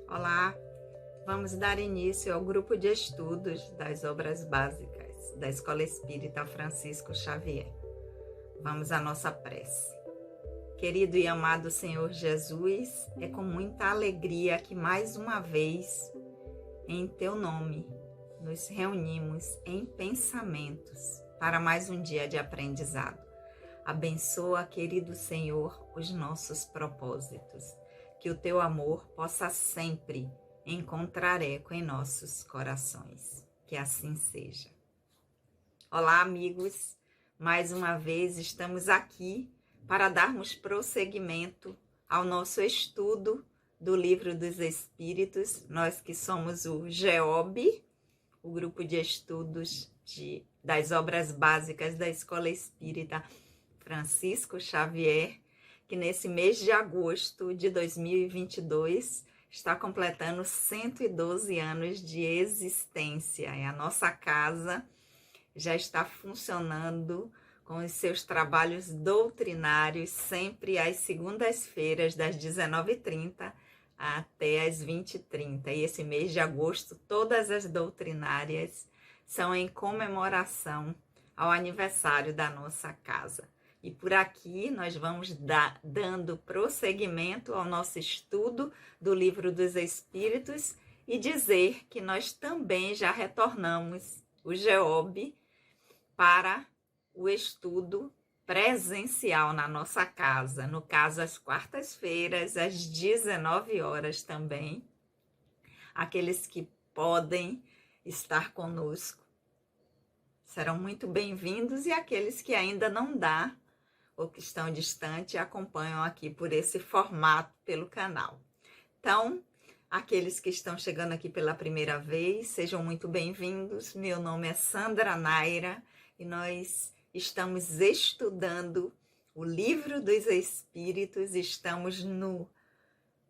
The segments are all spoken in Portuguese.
Olá, vamos dar início ao grupo de estudos das obras básicas da Escola Espírita Francisco Xavier. Vamos à nossa prece. Querido e amado Senhor Jesus, é com muita alegria que mais uma vez, em Teu nome, nos reunimos em pensamentos para mais um dia de aprendizado. Abençoa, querido Senhor, os nossos propósitos. Que o Teu amor possa sempre encontrar eco em nossos corações. Que assim seja. Olá, amigos. Mais uma vez estamos aqui para darmos prosseguimento ao nosso estudo do Livro dos Espíritos. Nós que somos o GEOB, o grupo de estudos das obras básicas da Escola Espírita Francisco Xavier, que nesse mês de agosto de 2022 está completando 112 anos de existência. E a nossa casa já está funcionando com os seus trabalhos doutrinários, sempre às segundas-feiras, das 19h30 até às 20h30. E esse mês de agosto, todas as doutrinárias são em comemoração ao aniversário da nossa casa. E por aqui nós vamos dando prosseguimento ao nosso estudo do Livro dos Espíritos e dizer que nós também já retornamos o GEOB para o estudo presencial na nossa casa, no caso às quartas-feiras, às 19 horas também. Aqueles que podem estar conosco serão muito bem-vindos e aqueles que ainda não dá ou que estão distantes acompanham aqui por esse formato pelo canal. Então, aqueles que estão chegando aqui pela primeira vez, sejam muito bem-vindos. Meu nome é Sandra Naira e nós estamos estudando o Livro dos Espíritos. Estamos no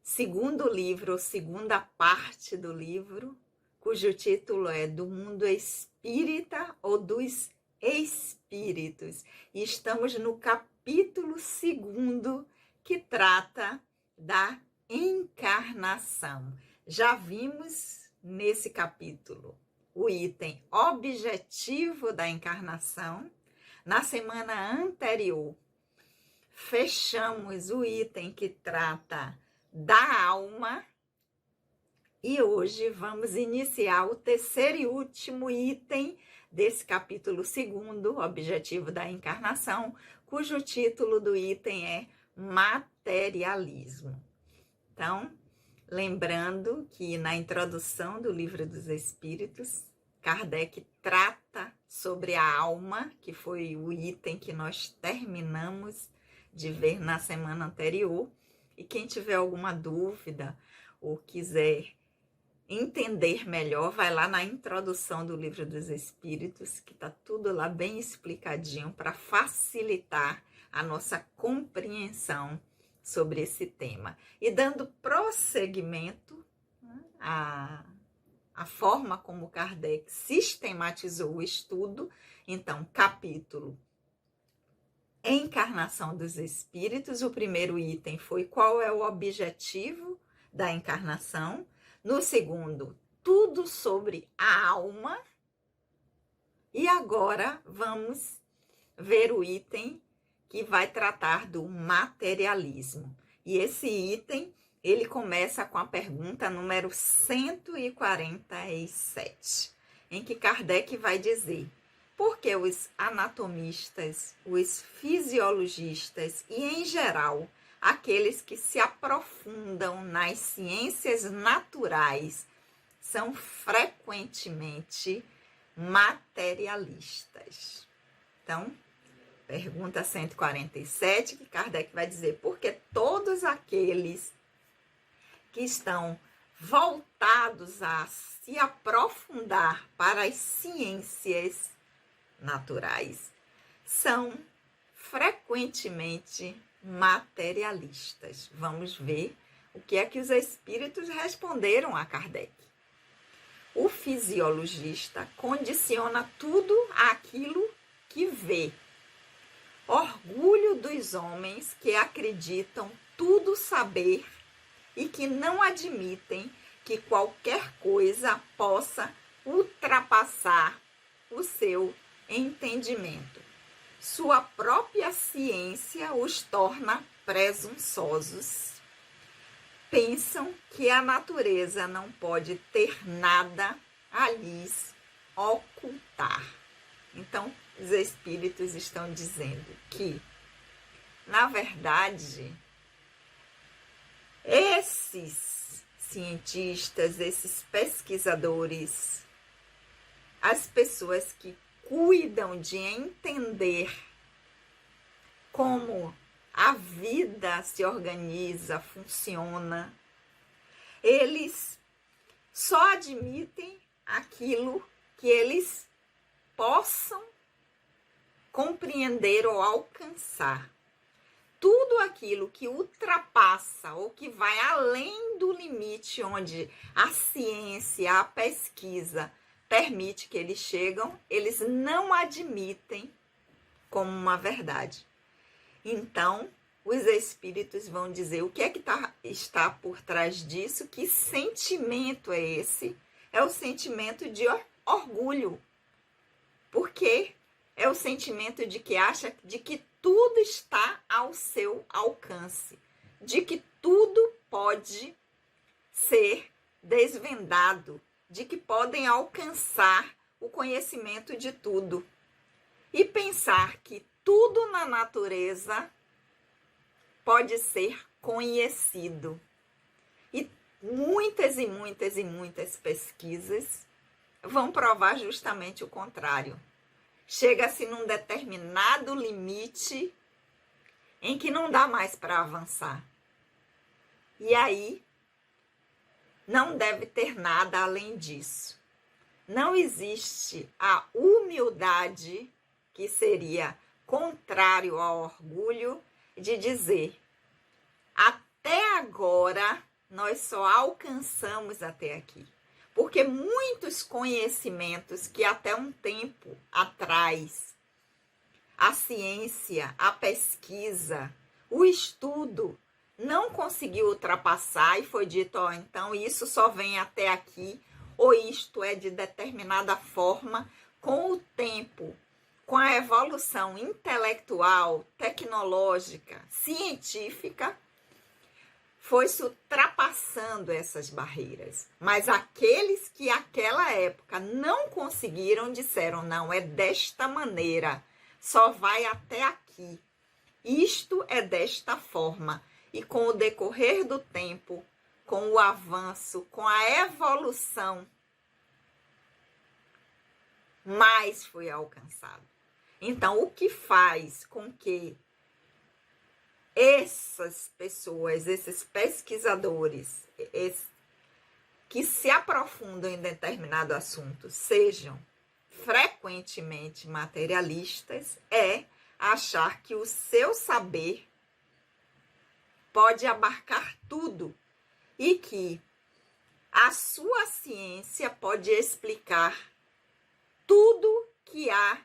segundo livro, segunda parte do livro, cujo título é Do Mundo Espírita ou dos Espíritos. E estamos no capítulo 2, que trata da encarnação. Já vimos nesse capítulo o item objetivo da encarnação. Na semana anterior, fechamos o item que trata da alma. E hoje vamos iniciar o terceiro e último item desse capítulo 2, objetivo da encarnação, cujo título do item é materialismo. Então, lembrando que na introdução do Livro dos Espíritos, Kardec trata sobre a alma, que foi o item que nós terminamos de ver na semana anterior. E quem tiver alguma dúvida ou quiser entender melhor, vai lá na introdução do Livro dos Espíritos, que está tudo lá bem explicadinho para facilitar a nossa compreensão sobre esse tema. E dando prosseguimento à forma como Kardec sistematizou o estudo, então, capítulo Encarnação dos Espíritos, o primeiro item foi qual é o objetivo da encarnação. No segundo, tudo sobre a alma. E agora vamos ver o item que vai tratar do materialismo. E esse item, ele começa com a pergunta número 147, em que Kardec vai dizer: por que os anatomistas, os fisiologistas e, em geral, aqueles que se aprofundam nas ciências naturais são frequentemente materialistas? Então, pergunta 147, que Kardec vai dizer: porque todos aqueles que estão voltados a se aprofundar para as ciências naturais são frequentemente materialistas. Vamos ver o que é que os espíritos responderam a Kardec. O fisiologista condiciona tudo àquilo que vê. Orgulho dos homens que acreditam tudo saber e que não admitem que qualquer coisa possa ultrapassar o seu entendimento. Sua própria ciência os torna presunçosos. Pensam que a natureza não pode ter nada a lhes ocultar. Então, os espíritos estão dizendo que, na verdade, esses cientistas, esses pesquisadores, as pessoas que cuidam de entender como a vida se organiza, funciona, eles só admitem aquilo que eles possam compreender ou alcançar. Tudo aquilo que ultrapassa ou que vai além do limite onde a ciência, a pesquisa permite que eles chegam, eles não admitem como uma verdade. Então, os espíritos vão dizer o que é que está por trás disso, que sentimento é esse? É o sentimento de orgulho. Porque é o sentimento de que acha de que tudo está ao seu alcance, de que tudo pode ser desvendado, de que podem alcançar o conhecimento de tudo. E pensar que tudo na natureza pode ser conhecido. E muitas e muitas e muitas pesquisas vão provar justamente o contrário. Chega-se num determinado limite em que não dá mais para avançar. E aí, não deve ter nada além disso. Não existe a humildade, que seria contrário ao orgulho, de dizer: até agora nós só alcançamos até aqui. Porque muitos conhecimentos que até um tempo atrás a ciência, a pesquisa, o estudo não conseguiu ultrapassar e foi dito, então isso só vem até aqui, ou isto é de determinada forma, com o tempo, com a evolução intelectual, tecnológica, científica, foi-se ultrapassando essas barreiras. Mas aqueles que naquela época não conseguiram, disseram, não, é desta maneira, só vai até aqui. Isto é desta forma. E com o decorrer do tempo, com o avanço, com a evolução, mais foi alcançado. Então, o que faz com que essas pessoas, esses pesquisadores, que se aprofundam em determinado assunto, sejam frequentemente materialistas, é achar que o seu saber pode abarcar tudo e que a sua ciência pode explicar tudo que há,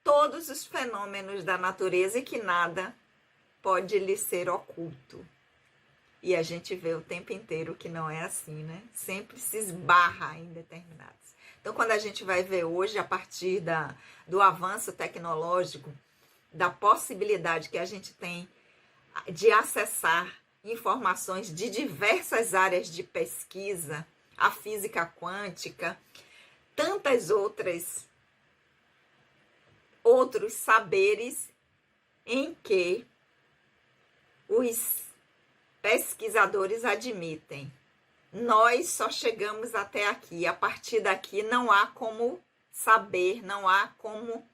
todos os fenômenos da natureza e que nada pode lhe ser oculto. E a gente vê o tempo inteiro que não é assim, né? Sempre se esbarra em determinados. Então, quando a gente vai ver hoje, a partir do avanço tecnológico, da possibilidade que a gente tem de acessar informações de diversas áreas de pesquisa, a física quântica, tantas outros saberes em que os pesquisadores admitem, nós só chegamos até aqui, a partir daqui não há como saber, não há como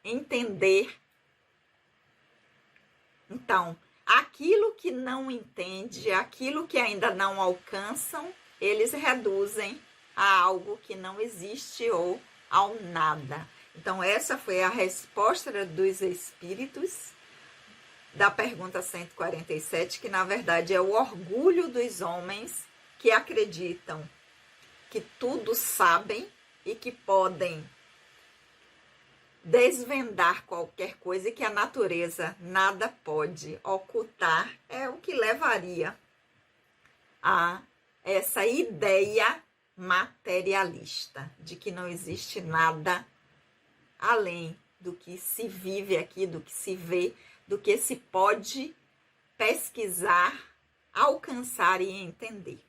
entender. Então, aquilo que não entende, aquilo que ainda não alcançam, eles reduzem a algo que não existe ou ao nada. Então, essa foi a resposta dos espíritos da pergunta 147, que na verdade é o orgulho dos homens que acreditam que tudo sabem e que podem desvendar qualquer coisa e que a natureza nada pode ocultar, é o que levaria a essa ideia materialista de que não existe nada além do que se vive aqui, do que se vê, do que se pode pesquisar, alcançar e entender.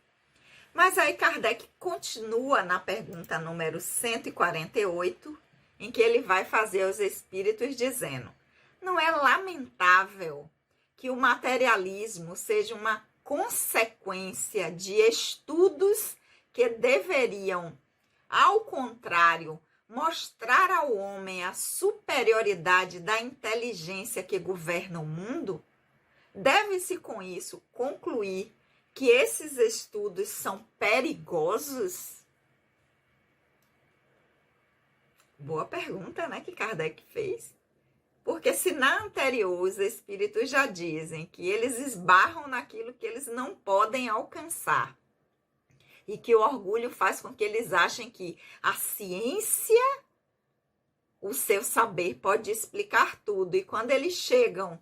Mas aí Kardec continua na pergunta número 148, em que ele vai fazer aos espíritos dizendo: não é lamentável que o materialismo seja uma consequência de estudos que deveriam, ao contrário, mostrar ao homem a superioridade da inteligência que governa o mundo? Deve-se com isso concluir que esses estudos são perigosos? Boa pergunta, né, que Kardec fez. Porque se na anterior os espíritos já dizem que eles esbarram naquilo que eles não podem alcançar, e que o orgulho faz com que eles achem que a ciência, o seu saber, pode explicar tudo, e quando eles chegam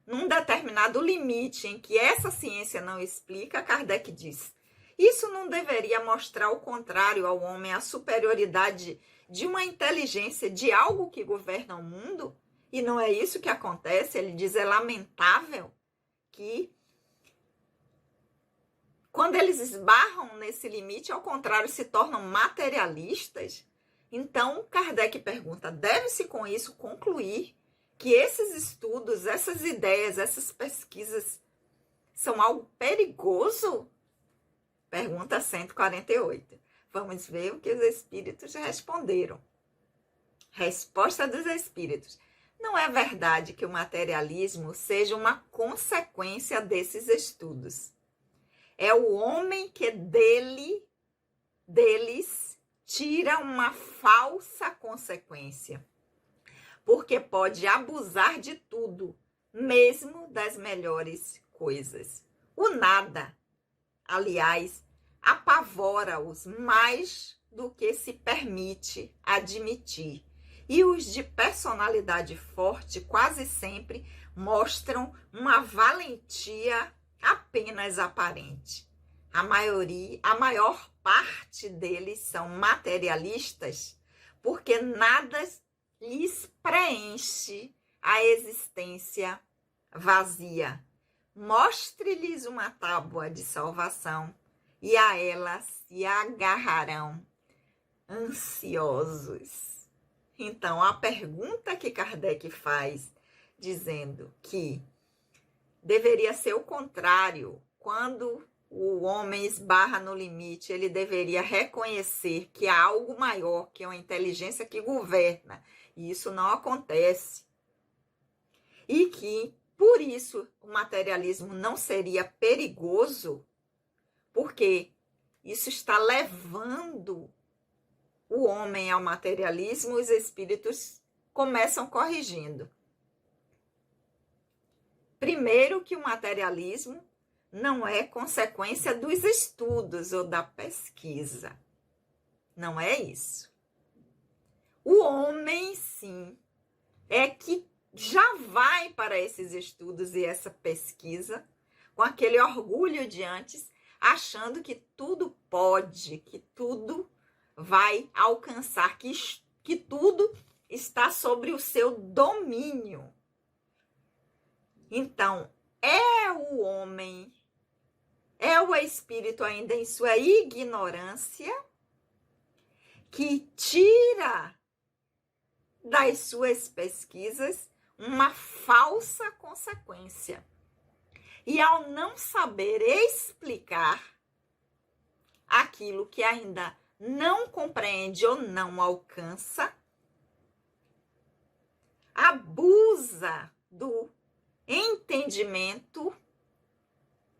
num determinado limite em que essa ciência não explica, Kardec diz: isso não deveria mostrar o contrário ao homem, a superioridade de uma inteligência, de algo que governa o mundo? E não é isso que acontece. Ele diz: é lamentável que quando eles esbarram nesse limite, ao contrário, se tornam materialistas. Então, Kardec pergunta: deve-se com isso concluir que esses estudos, essas ideias, essas pesquisas são algo perigoso? Pergunta 148. Vamos ver o que os espíritos responderam. Resposta dos espíritos: não é verdade que o materialismo seja uma consequência desses estudos. É o homem que deles tira uma falsa consequência, porque pode abusar de tudo, mesmo das melhores coisas. O nada, aliás, apavora-os mais do que se permite admitir. E os de personalidade forte quase sempre mostram uma valentia apenas aparente. A maior parte deles são materialistas, porque nada lhes preenche a existência vazia. Mostre-lhes uma tábua de salvação e a ela se agarrarão ansiosos. Então, a pergunta que Kardec faz, dizendo que deveria ser o contrário, quando o homem esbarra no limite, ele deveria reconhecer que há algo maior, que é uma inteligência que governa, e isso não acontece. E que, por isso, o materialismo não seria perigoso, porque isso está levando o homem ao materialismo. Os espíritos começam corrigindo. Primeiro, que o materialismo não é consequência dos estudos ou da pesquisa. Não é isso. O homem, sim, é que já vai para esses estudos e essa pesquisa com aquele orgulho de antes, achando que tudo pode, que tudo vai alcançar, que tudo está sobre o seu domínio. Então, é o homem, é o espírito ainda em sua ignorância que tira das suas pesquisas uma falsa consequência. E ao não saber explicar aquilo que ainda não compreende ou não alcança, abusa do entendimento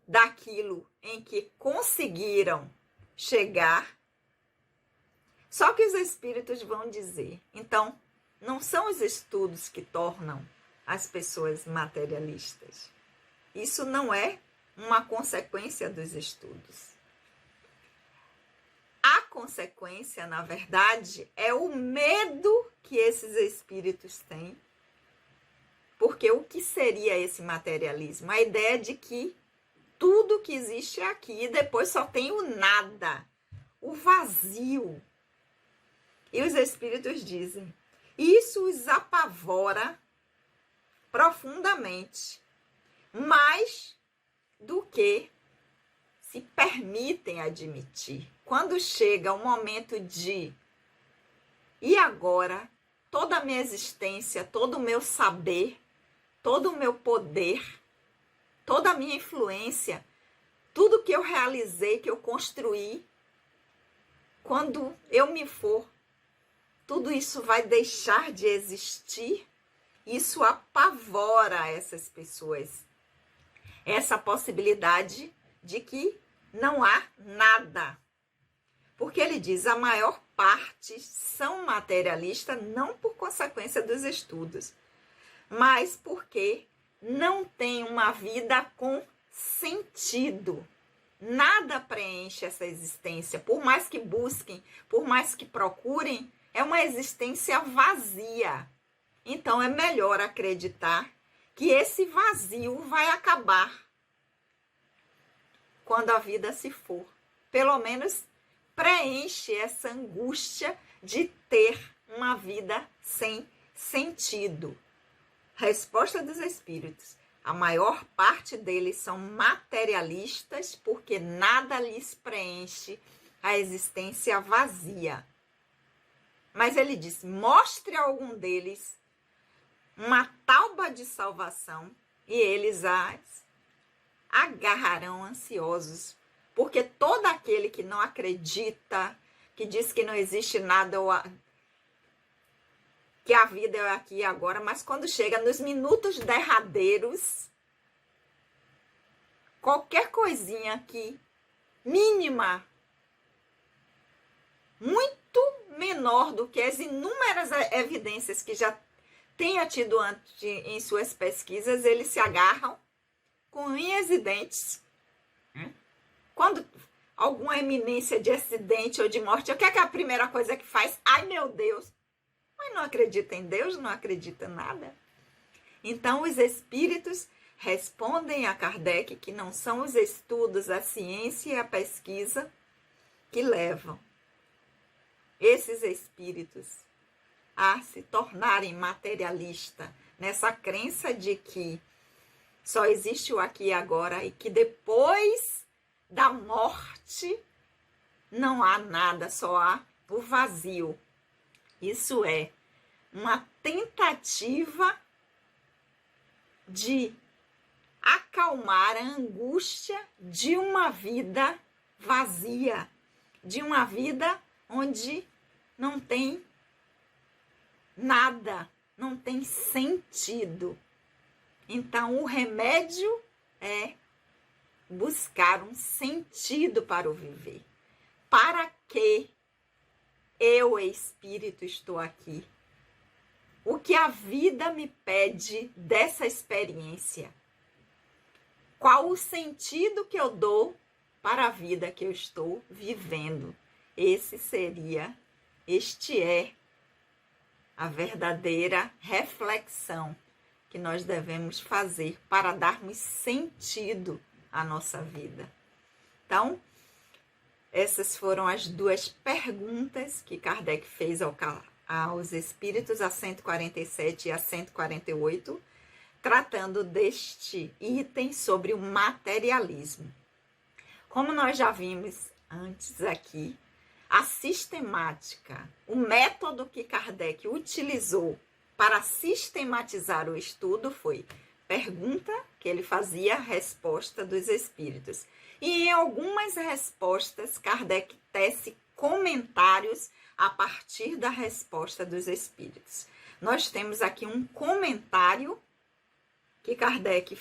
daquilo em que conseguiram chegar. Só que os espíritos vão dizer: então, não são os estudos que tornam as pessoas materialistas. Isso não é uma consequência dos estudos. A consequência, na verdade, é o medo que esses espíritos têm. Porque o que seria esse materialismo? A ideia de que tudo que existe aqui e depois só tem o nada, o vazio. E os espíritos dizem, isso os apavora profundamente, mais do que se permitem admitir. Quando chega o momento de, e agora, toda a minha existência, todo o meu saber, todo o meu poder, toda a minha influência, tudo que eu realizei, que eu construí, quando eu me for, tudo isso vai deixar de existir. Isso apavora essas pessoas. Essa possibilidade de que não há nada. Porque ele diz, a maior parte são materialistas, não por consequência dos estudos, mas porque não tem uma vida com sentido. Nada preenche essa existência. Por mais que busquem, por mais que procurem, é uma existência vazia. Então é melhor acreditar que esse vazio vai acabar quando a vida se for. Pelo menos preenche essa angústia de ter uma vida sem sentido. Resposta dos espíritos. A maior parte deles são materialistas porque nada lhes preenche a existência vazia. Mas ele diz, mostre a algum deles uma tauba de salvação e eles as agarrarão ansiosos. Porque todo aquele que não acredita, que diz que não existe nada, que a vida é aqui e agora, mas quando chega nos minutos derradeiros, qualquer coisinha aqui, mínima, muito menor do que as inúmeras evidências que já tenha tido antes em suas pesquisas, eles se agarram com unhas e dentes. Quando alguma eminência de acidente ou de morte, o que é a primeira coisa que faz? Ai, meu Deus! Mas não acredita em Deus, não acredita em nada. Então, os espíritos respondem a Kardec que não são os estudos, a ciência e a pesquisa que levam esses espíritos a se tornarem materialistas, nessa crença de que só existe o aqui e agora e que depois da morte não há nada, só há o vazio. Isso é uma tentativa de acalmar a angústia de uma vida vazia, de uma vida onde não tem nada, não tem sentido. Então, o remédio é buscar um sentido para o viver. Para que eu, espírito, estou aqui? O que a vida me pede dessa experiência? Qual o sentido que eu dou para a vida que eu estou vivendo? Este é a verdadeira reflexão que nós devemos fazer para darmos sentido à nossa vida. Então, essas foram as duas perguntas que Kardec fez aos espíritos, a 147 e a 148, tratando deste item sobre o materialismo. Como nós já vimos antes aqui, a sistemática, o método que Kardec utilizou para sistematizar o estudo foi pergunta que ele fazia, resposta dos espíritos. E em algumas respostas, Kardec tece comentários a partir da resposta dos espíritos. Nós temos aqui um comentário que Kardec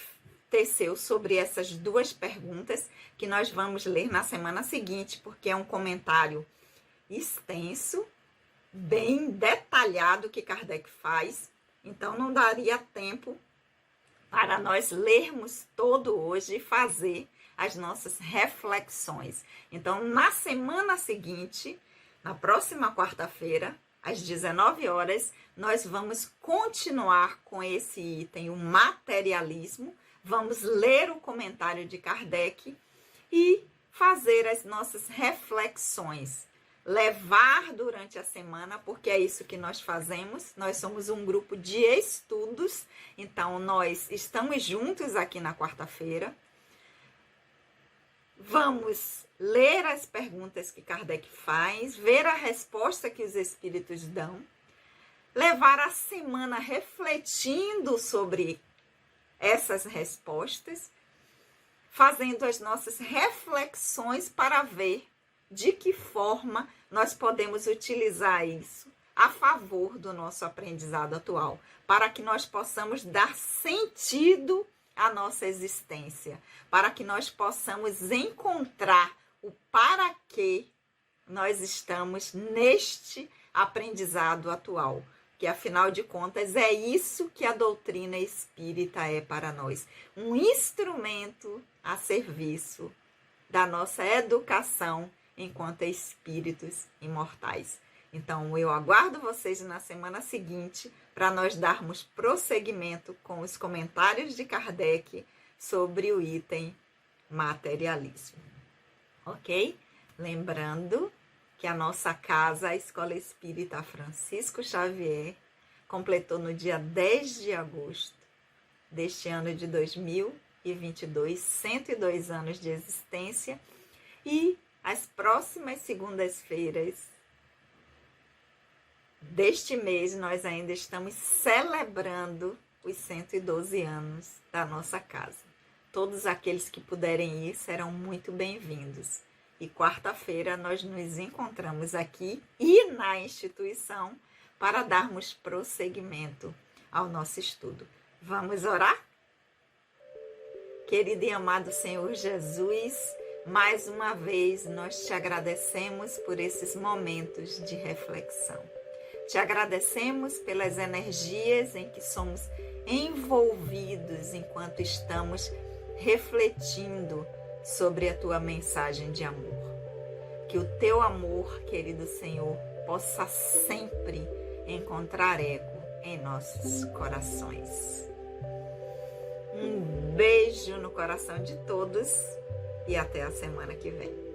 teceu sobre essas duas perguntas, que nós vamos ler na semana seguinte, porque é um comentário extenso, bem detalhado que Kardec faz, então não daria tempo para nós lermos todo hoje e fazer as nossas reflexões. Então, na semana seguinte, na próxima quarta-feira, às 19 horas, nós vamos continuar com esse item, o materialismo, vamos ler o comentário de Kardec e fazer as nossas reflexões, levar durante a semana, porque é isso que nós fazemos. Nós somos um grupo de estudos, então nós estamos juntos aqui na quarta-feira. Vamos ler as perguntas que Kardec faz, ver a resposta que os espíritos dão, levar a semana refletindo sobre essas respostas, fazendo as nossas reflexões para ver de que forma nós podemos utilizar isso a favor do nosso aprendizado atual, para que nós possamos dar sentido à nossa existência, para que nós possamos encontrar o para que nós estamos neste aprendizado atual, que afinal de contas é isso que a doutrina espírita é para nós, um instrumento a serviço da nossa educação enquanto espíritos imortais. Então, eu aguardo vocês na semana seguinte para nós darmos prosseguimento com os comentários de Kardec sobre o item materialismo. Ok? Lembrando que a nossa casa, a Escola Espírita Francisco Xavier, completou no dia 10 de agosto deste ano de 2022, 102 anos de existência, e as próximas segundas-feiras deste mês nós ainda estamos celebrando os 112 anos da nossa casa. Todos aqueles que puderem ir serão muito bem-vindos. E quarta-feira nós nos encontramos aqui e na instituição para darmos prosseguimento ao nosso estudo. Vamos orar? Querido e amado Senhor Jesus, mais uma vez nós te agradecemos por esses momentos de reflexão. Te agradecemos pelas energias em que somos envolvidos enquanto estamos refletindo sobre a tua mensagem de amor. Que o teu amor, querido Senhor, possa sempre encontrar eco em nossos corações. Um beijo no coração de todos e até a semana que vem.